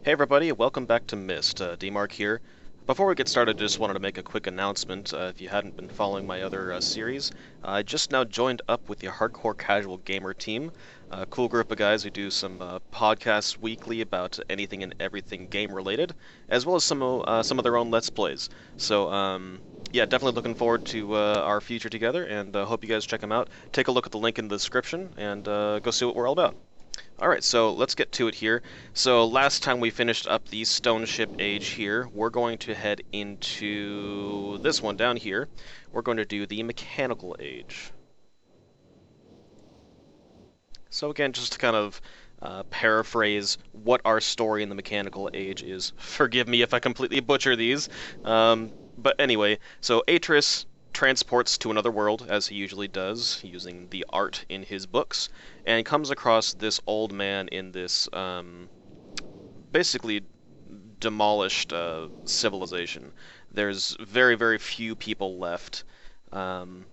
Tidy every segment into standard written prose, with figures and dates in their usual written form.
Hey everybody, welcome back to Myst. D-Mark here. Before we get started, I just wanted to make a quick announcement. If you hadn't been following my other series, I just now joined up with the Hardcore Casual Gamer team. A cool group of guys who do some podcasts weekly about anything and everything game related, as well as some of their own Let's Plays. So, yeah, definitely looking forward to our future together, and hope you guys check them out. Take a look at the link in the description, and go see what we're all about. Alright, so let's get to it here. So last time we finished up the Stone Ship Age here, we're going to head into this one down here. We're going to do the Mechanical Age. So again, just to kind of paraphrase what our story in the Mechanical Age is. Forgive me if I completely butcher these. But anyway, so Atris transports to another world, as he usually does, using the art in his books, and comes across this old man in this basically demolished civilization. There's very, very few people left. What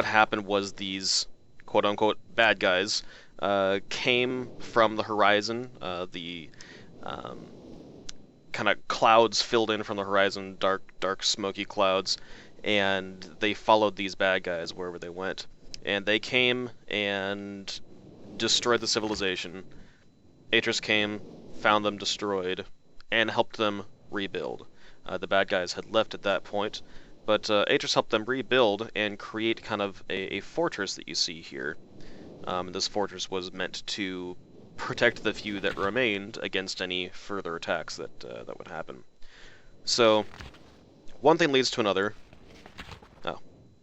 happened was these quote-unquote bad guys came from the horizon. The kind of clouds filled in from the horizon, dark, smoky clouds, and they followed these bad guys wherever they went. And they came and destroyed the civilization. Atris came, found them destroyed, and helped them rebuild. The bad guys had left at that point, but Atris helped them rebuild and create kind of a fortress that you see here. This fortress was meant to protect the few that remained against any further attacks that would happen. So, one thing leads to another. Oh,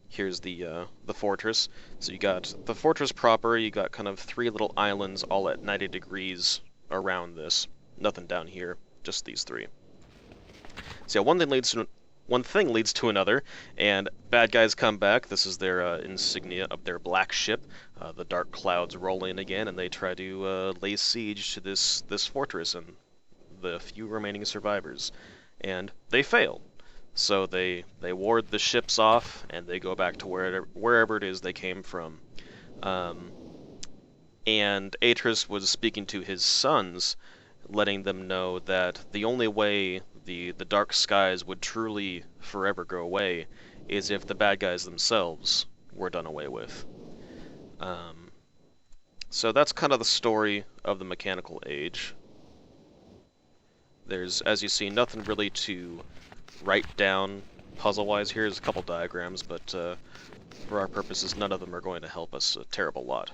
here's the fortress. So you got the fortress proper. You got kind of three little islands, all at 90 degrees around this. Nothing down here, just these three. So yeah, one thing leads to another, and bad guys come back. This is their insignia of their black ship. The dark clouds roll in again, and they try to lay siege to this fortress and the few remaining survivors. And they fail. So they ward the ships off, and they go back to wherever it is they came from. And Atris was speaking to his sons, letting them know that the only way the dark skies would truly forever go away is if the bad guys themselves were done away with. So that's kind of the story of the Mechanical Age. There's, as you see, nothing really to write down puzzle-wise here. There's a couple diagrams, but for our purposes, none of them are going to help us a terrible lot.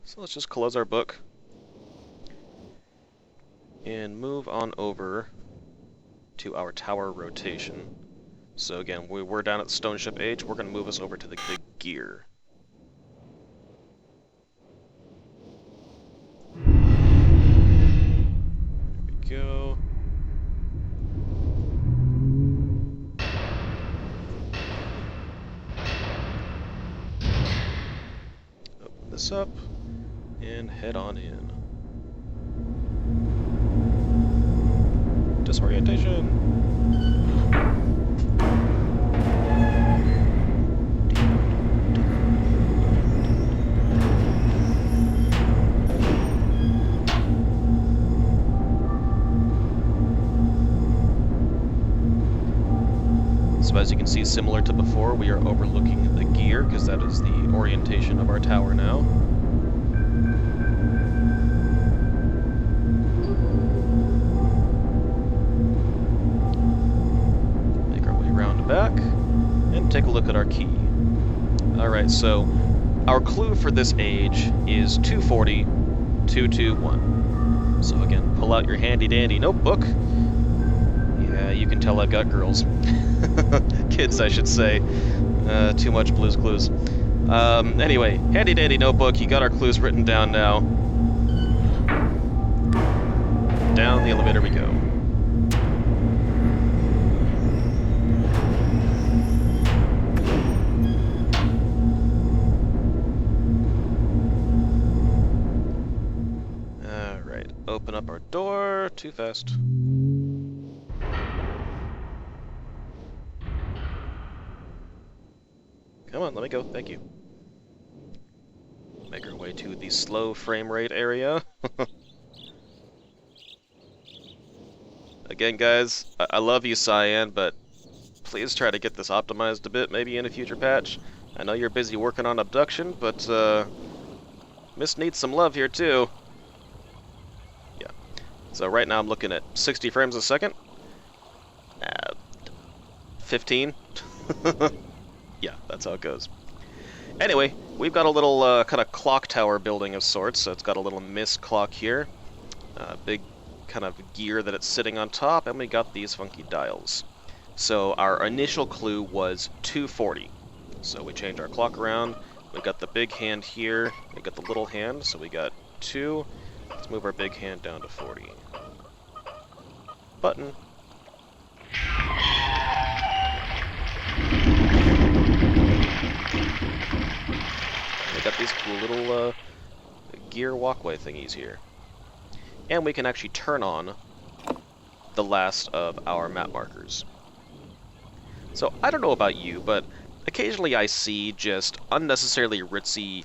So let's just close our book and move on over to our tower rotation. So again, we're down at the Stone Ship Age. We're going to move us over to the gear. There we go. Open this up and head on in. Disorientation. So as you can see, similar to before, we are overlooking the gear, because that is the orientation of our tower now. Make our way around back, and take a look at our key. Alright, so our clue for this age is 240-221. So again, pull out your handy-dandy notebook. Yeah, you can tell I've got girls. Kids, I should say. Too much Blue's Clues. Anyway, handy-dandy notebook. You got our clues written down now. Down the elevator we go. Alright, open up our door. Too fast. Come on, let me go. Thank you. Make our way to the slow frame rate area. Again, guys, I love you, Cyan, but please try to get this optimized a bit, maybe in a future patch. I know you're busy working on abduction, but Myst needs some love here too. Yeah. So right now I'm looking at 60 frames a second. 15. Yeah, that's how it goes. Anyway, we've got a little kind of clock tower building of sorts. So it's got a little Myst clock here. Big kind of gear that it's sitting on top, and we got these funky dials. So our initial clue was 240. So we change our clock around. We got the big hand here. We got the little hand, so we got 2. Let's move our big hand down to 40. Button. We got these cool little gear walkway thingies here. And we can actually turn on the last of our map markers. So I don't know about you, but occasionally I see just unnecessarily ritzy,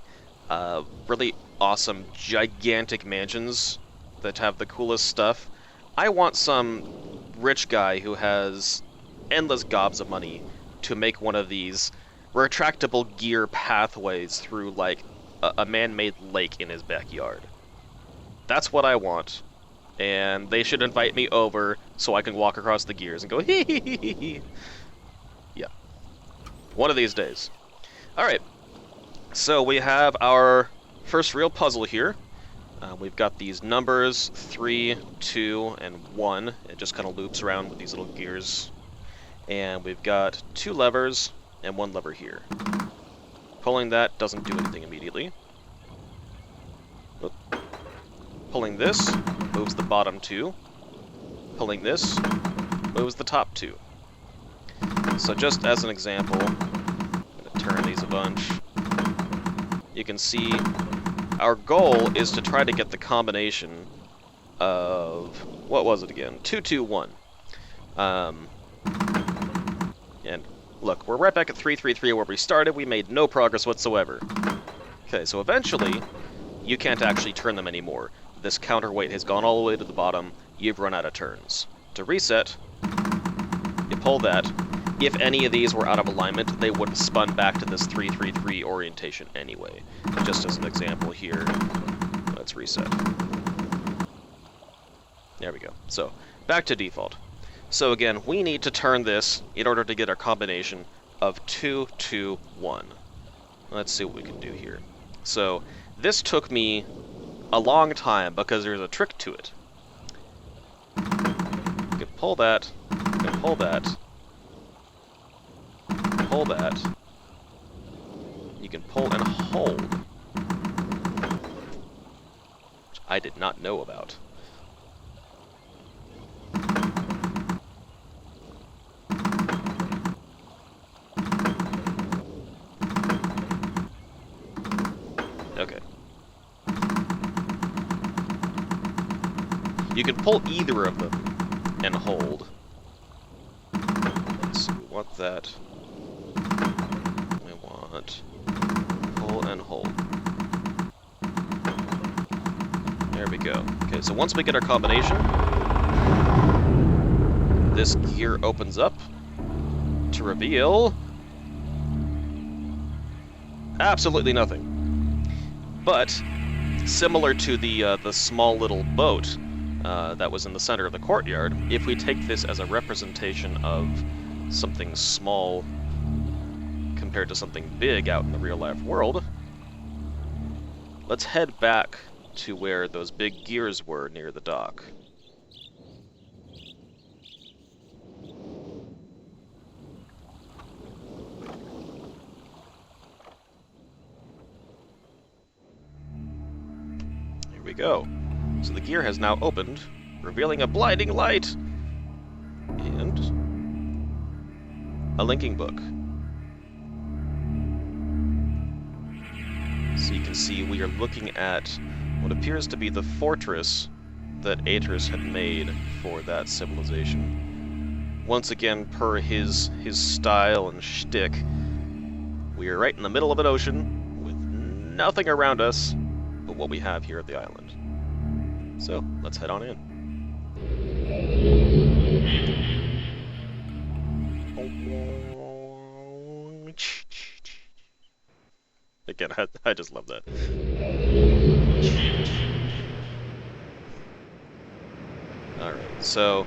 really awesome, gigantic mansions that have the coolest stuff. I want some rich guy who has endless gobs of money to make one of these retractable gear pathways through, like, a man-made lake in his backyard. That's what I want. And they should invite me over so I can walk across the gears and go, hee hee hee hee hee. Yeah. One of these days. Alright. So we have our first real puzzle here. We've got these numbers, 3, 2, and 1. It just kind of loops around with these little gears. And we've got 2 levers and 1 lever here. Pulling that doesn't do anything immediately. Oop. Pulling this moves the bottom 2. Pulling this moves the top 2. So just as an example, I'm going to turn these a bunch. You can see our goal is to try to get the combination of, what was it again? 2, 2, 1. And look, we're right back at 3, 3, 3 where we started. We made no progress whatsoever. Okay, so eventually, you can't actually turn them anymore. This counterweight has gone all the way to the bottom. You've run out of turns. To reset, you pull that. If any of these were out of alignment, they would have spun back to this 3, 3, 3 orientation anyway. Just as an example here, let's reset. There we go. So, back to default. So again, we need to turn this in order to get our combination of 2, 2, 1. Let's see what we can do here. So, this took me a long time because there's a trick to it. You can pull that, you can pull that, pull that, you can pull and hold, which I did not know about. Okay. You can pull either of them and hold. Let's see, we want that. We want pull and hold. There we go. Okay, so once we get our combination, this gear opens up to reveal absolutely nothing. But similar to the small little boat that was in the center of the courtyard, if we take this as a representation of something small compared to something big out in the real-life world, let's head back to where those big gears were near the dock. Here we go. So the gear has now opened, revealing a blinding light and a linking book. So you can see we are looking at what appears to be the fortress that Aether's had made for that civilization. Once again, per his style and shtick, we are right in the middle of an ocean with nothing around us but what we have here at the island. So, let's head on in. Again, I just love that. Alright, so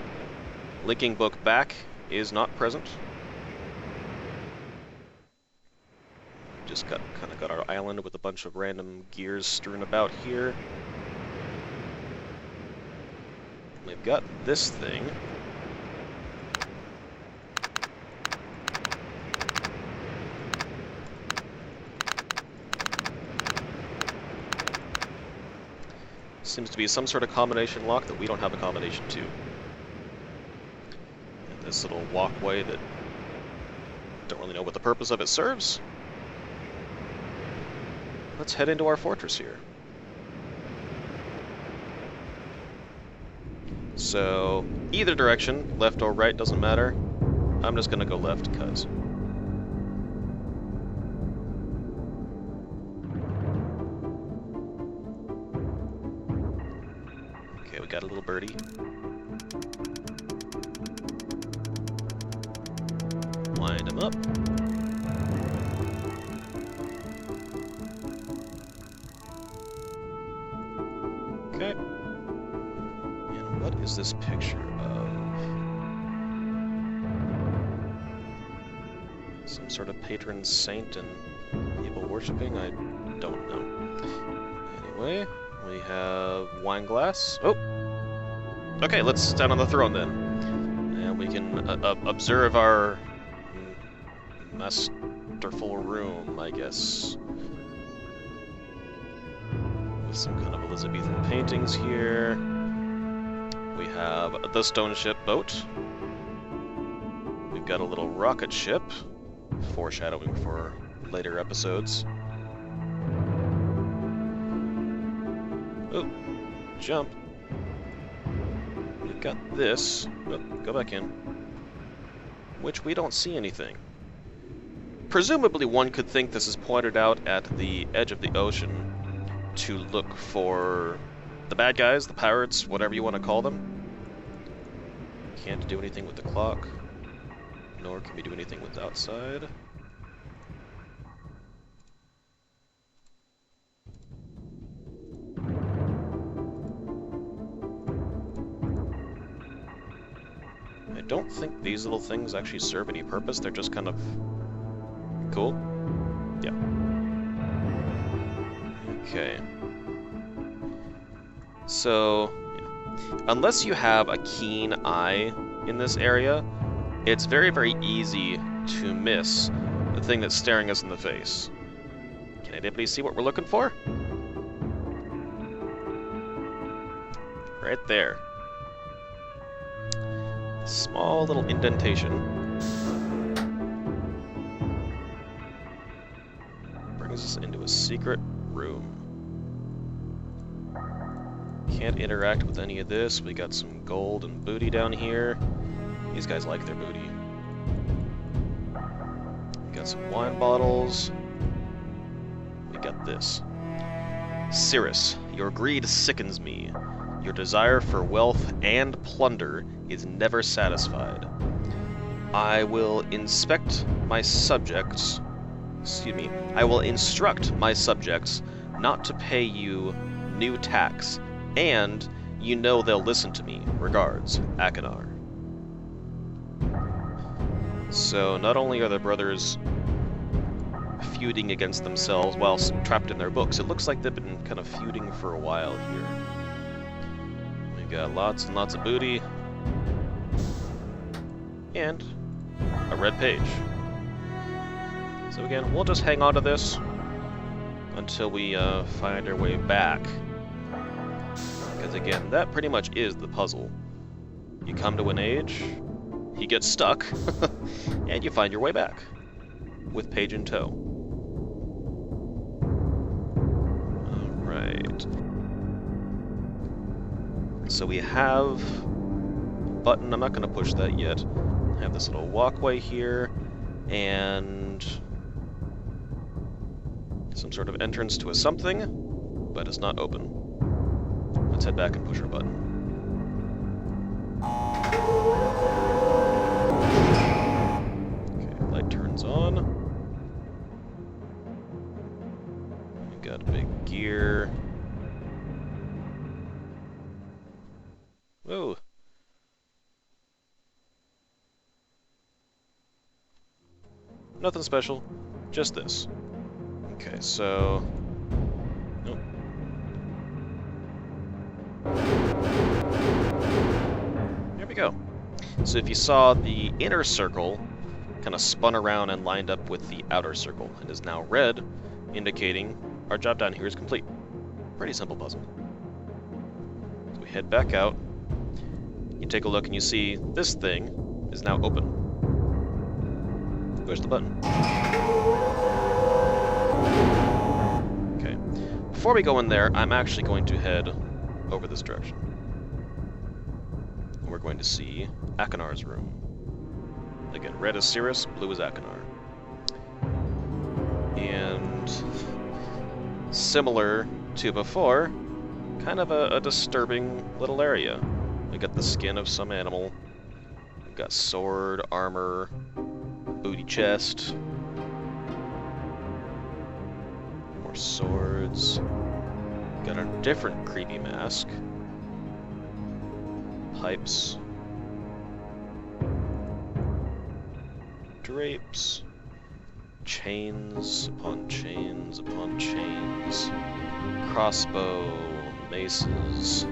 linking book back is not present. Just kind of got our island with a bunch of random gears strewn about here. We've got this thing. Seems to be some sort of combination lock that we don't have a combination to. And this little walkway that don't really know what the purpose of it serves. Let's head into our fortress here. So, either direction, left or right, doesn't matter. I'm just gonna go left, cuz. Okay, we got a little birdie. Wind him up. Okay. And what is this picture of? Some sort of patron saint and people worshipping? I don't know. Anyway, we have wine glass. Oh! Okay, let's stand on the throne then. And we can observe our masterful room, I guess. Some kind of Elizabethan paintings here. We have the stone ship boat. We've got a little rocket ship, foreshadowing for later episodes. Oh, jump. We've got this. Oh, go back in. Which we don't see anything. Presumably one could think this is pointed out at the edge of the ocean to look for the bad guys, the pirates, whatever you want to call them. Can't do anything with the clock, nor can we do anything with the outside. I don't think these little things actually serve any purpose, they're just kind of cool. Yeah. Okay. So, yeah. Unless you have a keen eye in this area, it's very, very easy to miss the thing that's staring us in the face. Can anybody see what we're looking for? Right there. Small little indentation. Brings us into a secret room. Can't interact with any of this. We got some gold and booty down here. These guys like their booty. We got some wine bottles. We got this. Cirrus, your greed sickens me. Your desire for wealth and plunder is never satisfied. I will inspect my subjects. Excuse me. I will instruct my subjects not to pay you new tax, and you know they'll listen to me. Regards, Akinar. So not only are the brothers feuding against themselves while trapped in their books, it looks like they've been kind of feuding for a while here. We've got lots and lots of booty. And a red page. So again, we'll just hang on to this until we find our way back. Because again, that pretty much is the puzzle. You come to an age, he gets stuck, and you find your way back. With page in tow. Alright. So we have a button, I'm not going to push that yet. I have this little walkway here, and some sort of entrance to a something, but it's not open. Let's head back and push our button. Whoa. Nothing special, just this. Okay, so... Nope. There we go. So if you saw, the inner circle kind of spun around and lined up with the outer circle, and is now red, indicating our job down here is complete. Pretty simple puzzle. So we head back out. You take a look and you see this thing is now open. Push the button. Okay. Before we go in there, I'm actually going to head over this direction. We're going to see Akinar's room. Again, red is Cirrus, blue is Akinar. And similar to before, kind of a disturbing little area. We got the skin of some animal. We've got sword, armor, booty chest. More swords. Got a different creepy mask. Pipes. Drapes. Chains upon chains upon chains. Crossbow. Maces.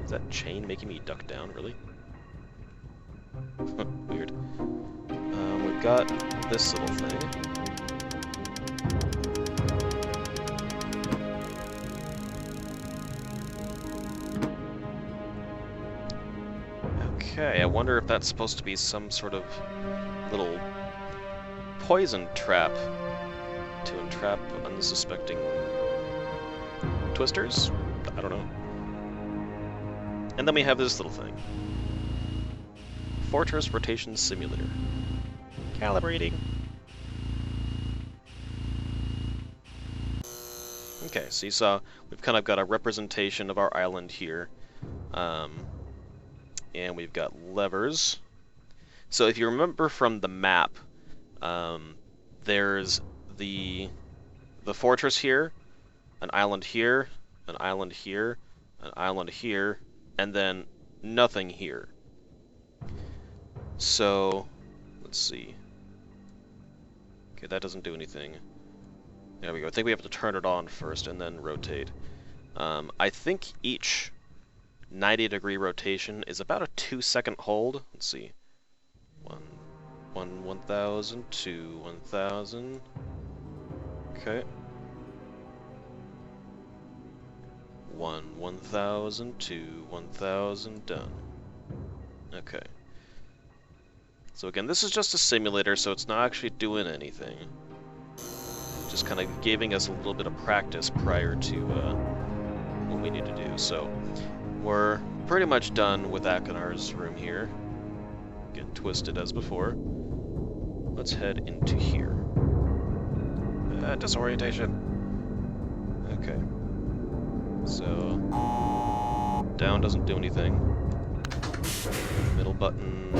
Is that chain making me duck down, really? Weird. We've got this little thing. Okay, I wonder if that's supposed to be some sort of little poison trap to entrap unsuspecting twisters? I don't know. And then we have this little thing. Fortress Rotation Simulator. Calibrating. Okay, so you saw we've kind of got a representation of our island here. And we've got levers. So if you remember from the map, there's the fortress here, an island here, an island here, an island here, and then nothing here. So, let's see. Okay, that doesn't do anything. There we go. I think we have to turn it on first and then rotate. I think each 90-degree rotation is about a 2-second hold. Let's see. 1,000, 2, 1,000. Okay. 1,000, 2, 1,000, done. Okay. So again, this is just a simulator, so it's not actually doing anything. Just kind of giving us a little bit of practice prior to what we need to do. So we're pretty much done with Akinar's room here. Again, twisted as before. Let's head into here. Disorientation. Okay. So down doesn't do anything. Middle button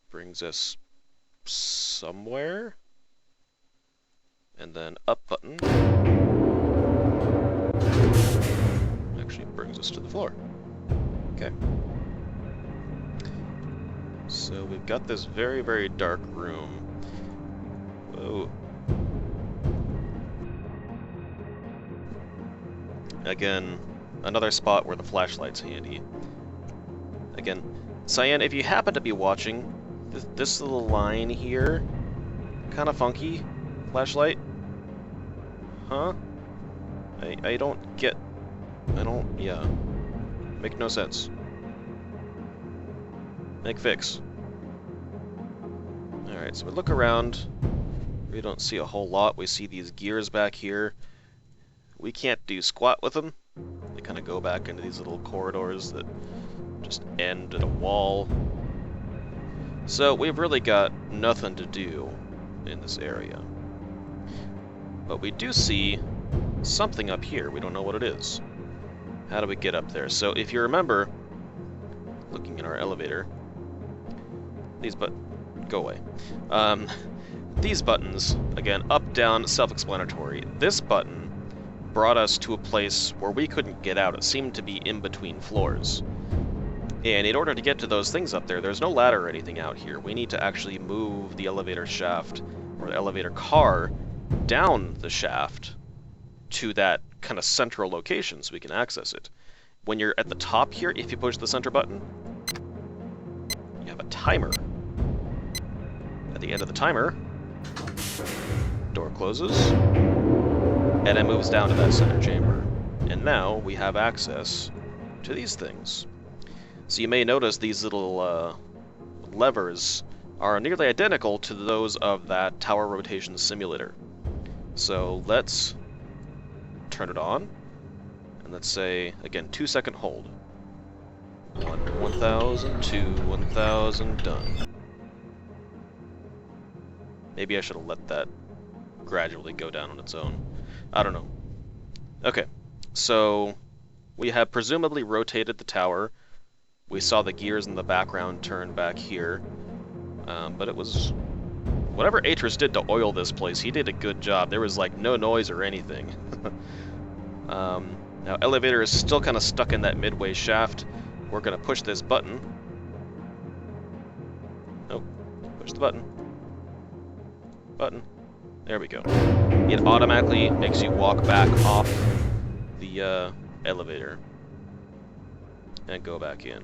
brings us somewhere. And then up button actually brings us to the floor. Okay. So we've got this very, very dark room. Whoa. Again, another spot where the flashlight's handy. Again, Cyan, if you happen to be watching, this little line here, kind of funky. Flashlight? Huh? I don't get... yeah. Make no sense. Make fix. Alright, so we look around. We don't see a whole lot. We see these gears back here. We can't do squat with them. They kind of go back into these little corridors that just end at a wall. So we've really got nothing to do in this area. But we do see something up here. We don't know what it is. How do we get up there? So if you remember, looking in our elevator, these Go away. These buttons, again, up, down, self-explanatory. This button brought us to a place where we couldn't get out. It seemed to be in between floors. And in order to get to those things up there, there's no ladder or anything out here. We need to actually move the elevator shaft, or the elevator car, down the shaft to that kind of central location so we can access it. When you're at the top here, if you push the center button, you have a timer. At the end of the timer, door closes, and it moves down to that center chamber. And now we have access to these things. So you may notice these little levers are nearly identical to those of that tower rotation simulator. So let's turn it on, and let's say, again, 2-second hold. 1,000, 2, 1,000, done. Maybe I should have let that gradually go down on its own. I don't know. Okay, so we have presumably rotated the tower. We saw the gears in the background turn back here. But it was... Whatever Atris did to oil this place, he did a good job. There was, like, no noise or anything. Now, elevator is still kind of stuck in that midway shaft. We're going to push this button. Nope. Push the button. Button. There we go. It automatically makes you walk back off the elevator and go back in.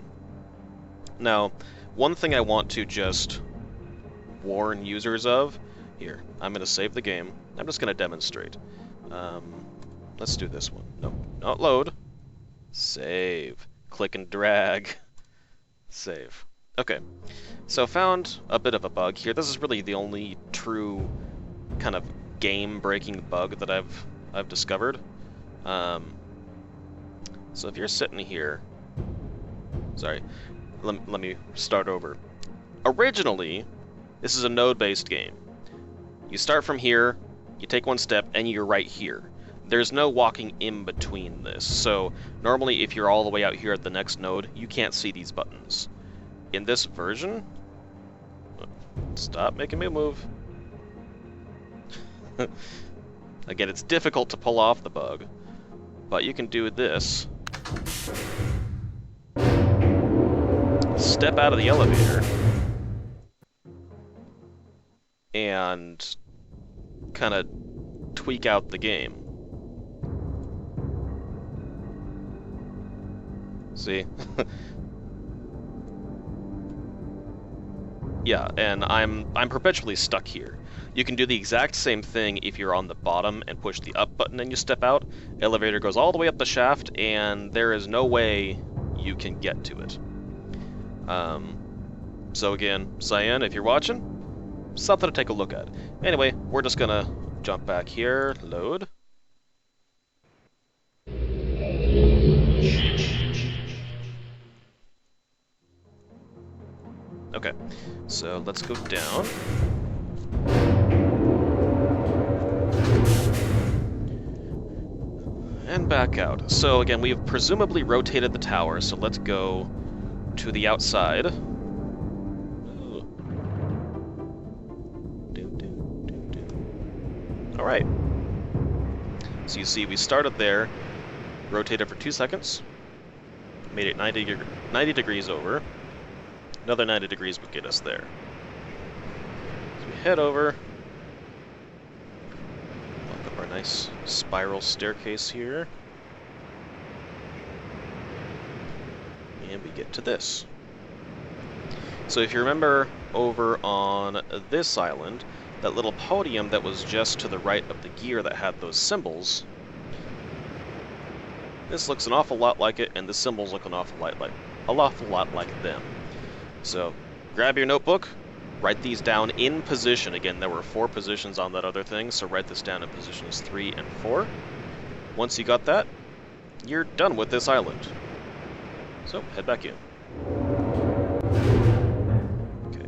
Now, one thing I want to just warn users of... Here, I'm going to save the game. I'm just going to demonstrate. Let's do this one. Nope, not load. Save. Click and drag. Save. Okay, so found a bit of a bug here. This is really the only true kind of game-breaking bug that I've discovered. So if you're sitting here... Sorry, let me start over. Originally, this is a node-based game. You start from here, you take one step, and you're right here. There's no walking in between this. So normally if you're all the way out here at the next node, you can't see these buttons. In this version... Stop making me move. Again, it's difficult to pull off the bug, but you can do this. Step out of the elevator and kind of tweak out the game. See? Yeah, and I'm perpetually stuck here. You can do the exact same thing if you're on the bottom and push the up button and you step out. Elevator goes all the way up the shaft, and there is no way you can get to it. So again, Cyan, if you're watching, something to take a look at. Anyway, we're just gonna jump back here, load. Okay, so let's go down. And back out. So again, we've presumably rotated the tower, so let's go to the outside. Alright. So you see, we started there, rotated for 2 seconds, made it 90 degrees over. Another 90 degrees would get us there. So we head over, walk up our nice spiral staircase here, and we get to this. So if you remember over on this island, that little podium that was just to the right of the gear that had those symbols, this looks an awful lot like it, and the symbols look an awful lot like them. So grab your notebook, write these down in position. Again, there were 4 positions on that other thing, so write this down in positions 3 and 4. Once you got that, you're done with this island. So head back in. Okay.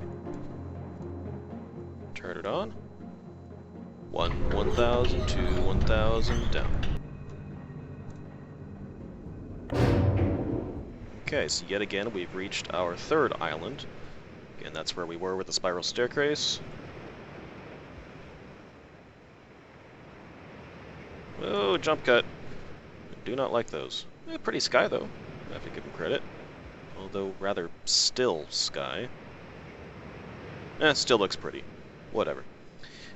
Turn it on. 1,000, 2, 1,000, down. Okay, so yet again we've reached our 3rd island, Again, that's where we were with the spiral staircase. Oh, jump cut. I do not like those. Pretty sky, though. I have to give him credit. Although, rather still sky. Still looks pretty. Whatever.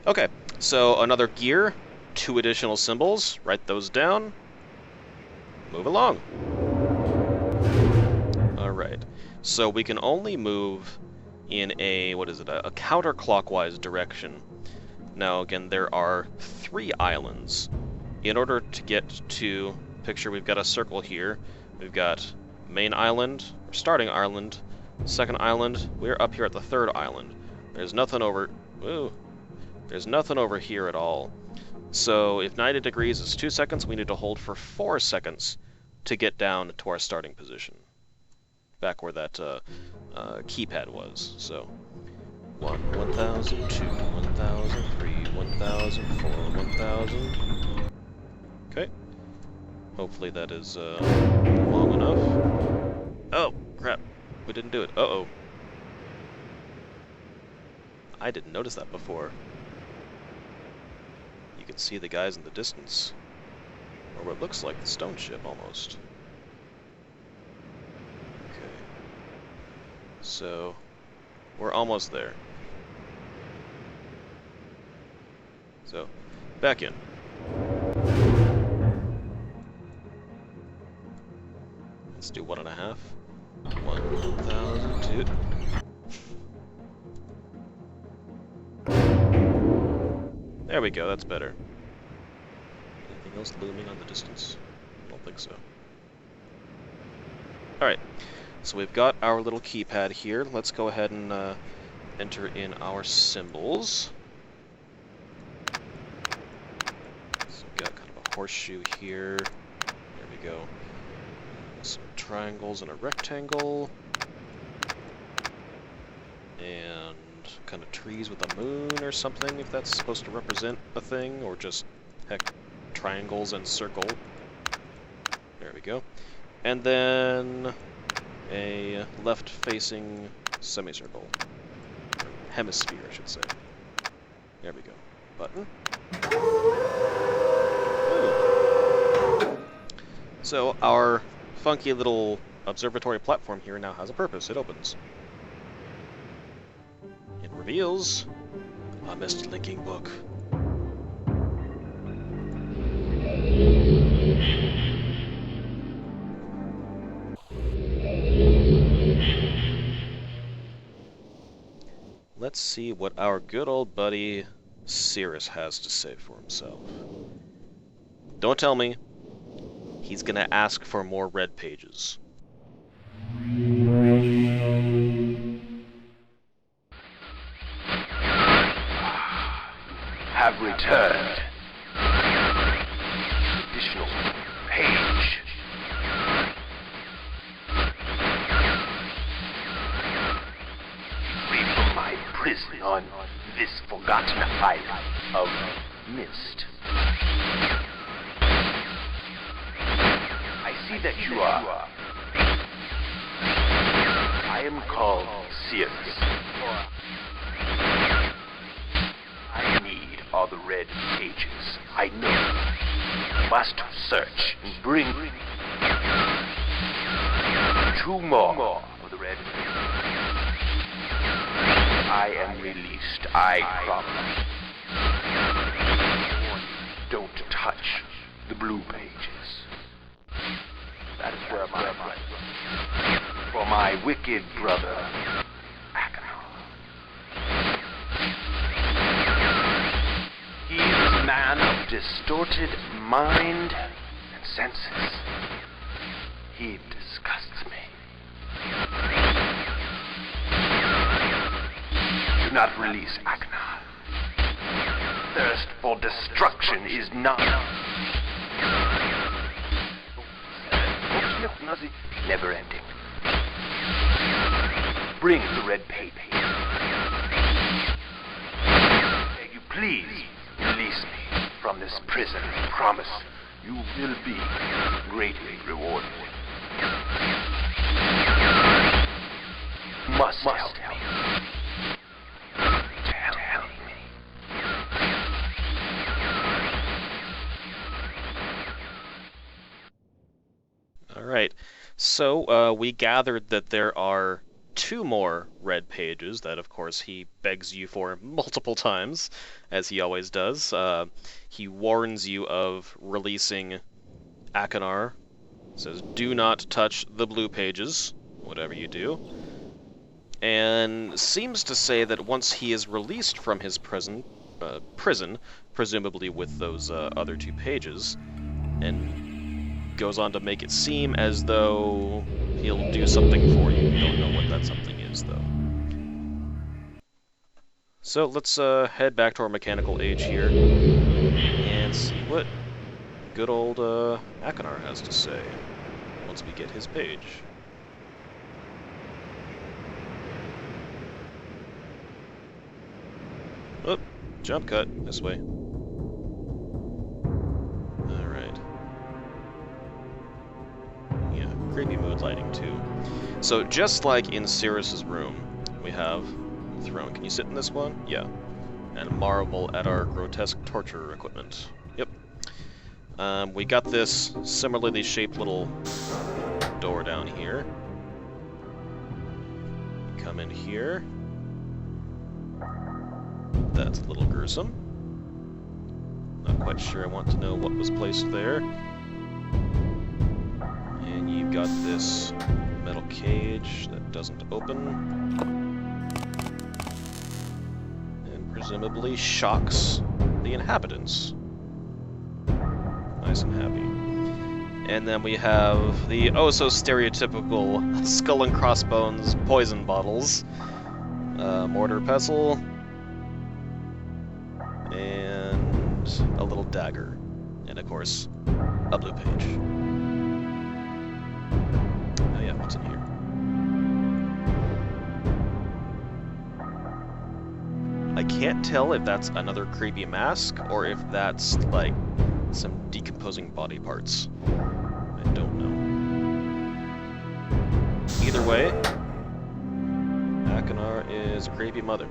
Okay, so another gear, 2 additional symbols. Write those down. Move along. Alright, so we can only move in a, what is it, a counterclockwise direction. Now, again, there are 3 islands. In order to get to, picture we've got a circle here. We've got main island, or starting island, second island. We're up here at the 3rd island. There's nothing over, ooh, there's nothing over here at all. So if 90 degrees is 2 seconds, we need to hold for 4 seconds to get down to our starting position. Back where that keypad was. So 1,000, 2, 1,000, 3, 1,000, 4, 1,000. Okay. Hopefully that is long enough. Oh, crap. We didn't do it. Uh-oh. I didn't notice that before. You can see the guys in the distance. Or what looks like the stone ship, almost. Okay. So, we're almost there. So, back in. Let's do 1.5. 1,000, 2. There we go, that's better. Anything else looming on the distance? I don't think so. Alright, so we've got our little keypad here. Let's go ahead and enter in our symbols. So we've got kind of a horseshoe here. There we go. Some triangles and a rectangle. And kind of trees with a moon or something, if that's supposed to represent a thing, or just, heck, triangles and circle. There we go. And then a left-facing semicircle. Or hemisphere, I should say. There we go. Button. Ooh. So our funky little observatory platform here now has a purpose. It opens. It reveals a Myst linking book. Let's see what our good old buddy Cirrus has to say for himself. Don't tell me he's gonna ask for more red pages. Have returned. Additional page. Free from my prison on this forgotten island of Myst. I see that you are. I am called Cirrus. I need all the red pages. I know. Must search and bring 2 more of the red pages. I am released. I promise. Don't touch the blue pages. That is where my right. For my wicked brother, he is a man of distorted mind and senses. He disgusts me. Do not release Aknar. Thirst for destruction is not never ending. Bring the red paper. Beg you, please release me from this prison. I promise you will be greatly rewarded. You must help me. So we gathered that there are two more red pages that, of course, he begs you for multiple times, as he always does. He warns you of releasing Akinar, says, do not touch the blue pages, whatever you do, and seems to say that once he is released from his prison, presumably with those other two pages, and goes on to make it seem as though he'll do something for you. We don't know what that something is, though. So let's head back to our mechanical age here and see what good old Akinar has to say once we get his page. Oh, jump cut this way. Alright. Yeah, creepy mood lighting too. So just like in Cirrus's room, we have a throne. Can you sit in this one? Yeah. And marvel at our grotesque torture equipment. Yep. We got this similarly shaped little door down here. Come in here. That's a little gruesome. Not quite sure I want to know what was placed there. And you've got this metal cage that doesn't open. And presumably shocks the inhabitants. Nice and happy. And then we have the oh-so-stereotypical skull and crossbones poison bottles. Mortar pestle. And a little dagger. And of course, a blue page. Oh yeah, what's in here? I can't tell if that's another creepy mask, or if that's, like, some decomposing body parts. I don't know. Either way, Akinar is a creepy mother.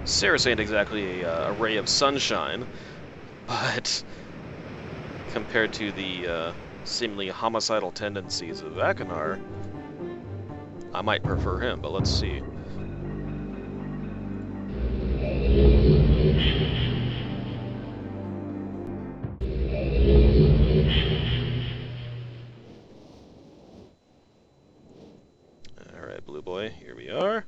Cirrus ain't exactly a ray of sunshine, but compared to the seemingly homicidal tendencies of Akinar, I might prefer him, but let's see. Alright, Blue Boy, here we are.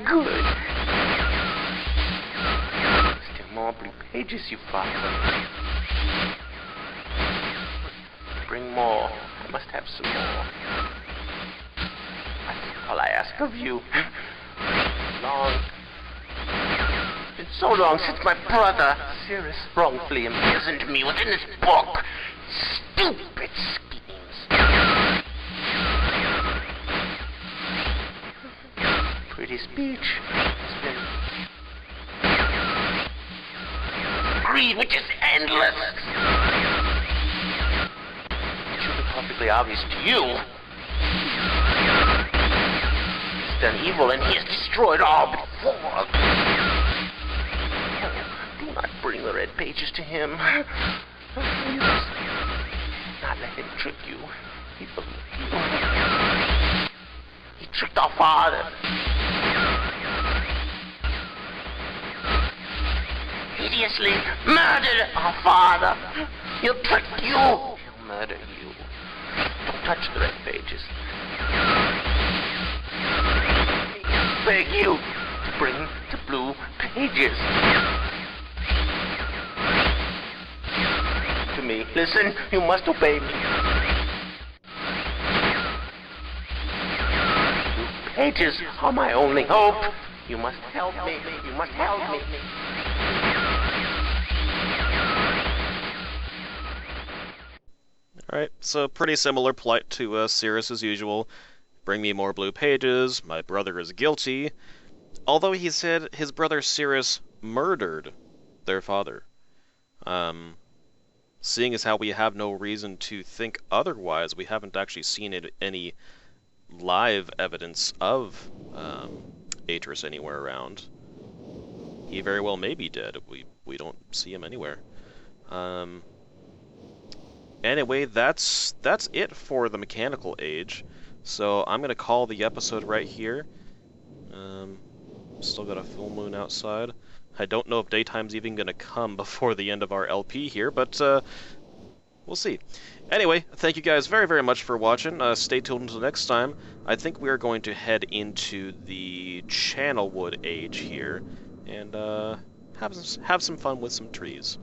Good. Still more blue pages, you father. Bring more. I must have some more. That's all I ask of you. It's been so long since my brother, Cirrus, wrongfully imprisoned me within this book. Stupid schemes. Pretty speech. It's been greed, which is endless. It should be perfectly obvious to you. He's done evil and he has destroyed all before. Do not bring the red pages to him. You must not let him trick you. He tricked our father. Hideously murdered our father. He'll trick you. He'll murder you. Don't touch the red pages. I beg you to bring the blue pages. To me. Listen, you must obey me. Blue pages are my only hope. You must help me. You must help me. Alright, so pretty similar plight to Cirrus as usual. Bring me more blue pages, my brother is guilty. Although he said his brother Cirrus murdered their father. Seeing as how we have no reason to think otherwise, we haven't actually seen any live evidence of Atris anywhere around. He very well may be dead. We don't see him anywhere. Anyway, that's it for the mechanical age. So I'm gonna call the episode right here. Still got a full moon outside. I don't know if daytime's even gonna come before the end of our LP here, but we'll see. Anyway, thank you guys very, very much for watching. Stay tuned until next time. I think we are going to head into the Channelwood age here, and have some fun with some trees.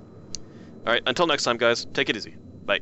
Alright, until next time, guys, take it easy. Bye.